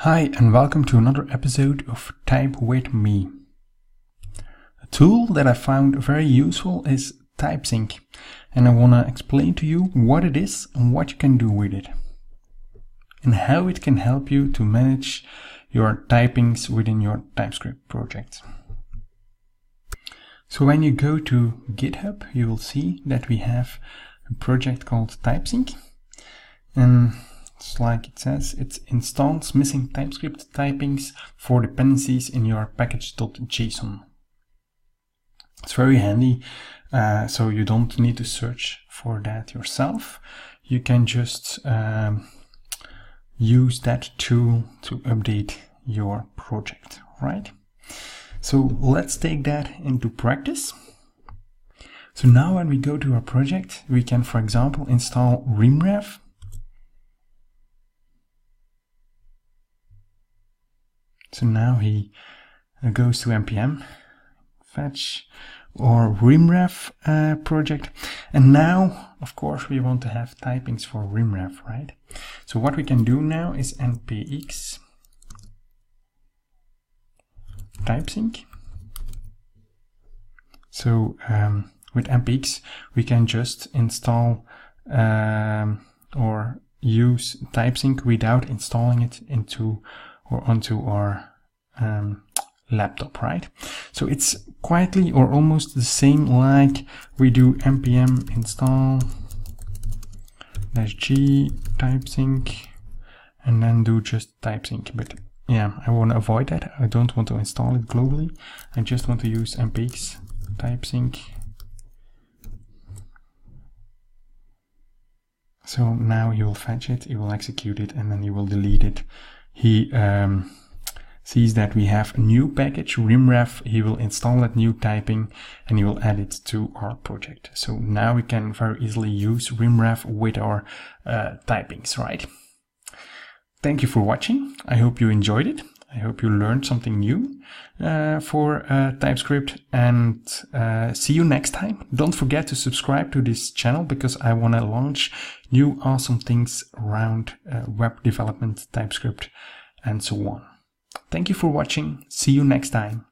Hi and welcome to another episode of Type With Me. A tool that I found very useful is Typesync, and I want to explain to you what it is and what you can do with it and how it can help you to manage your typings within your Typescript project. So when you go to GitHub, you will see that we have a project called Typesync, and it's like it says, it installs missing TypeScript typings for dependencies in your package.json. It's very handy, so you don't need to search for that yourself. You can just use that tool to update your project, right? So let's take that into practice. So now when we go to our project, we can, for example, install rimrev. So now he goes to npm fetch or rimrev project, and now of course we want to have typings for rimrev, right? So what we can do now is npx typesync. So with npx we can just install or use typesync without installing it into or onto our laptop, right? So it's quietly or almost the same like we do npm install -g typesync and then do just typesync. But yeah, I want to avoid that. I don't want to install it globally. I just want to use npx typesync. So now you will fetch it, you will execute it, and then you will delete it. He sees that we have a new package, rimrev. He will install that new typing and he will add it to our project. So now we can very easily use rimrev with our typings, right? Thank you for watching. I hope you enjoyed it. I hope you learned something new for TypeScript, and see you next time. Don't forget to subscribe to this channel because I want to launch new awesome things around web development, TypeScript, and so on. Thank you for watching. See you next time.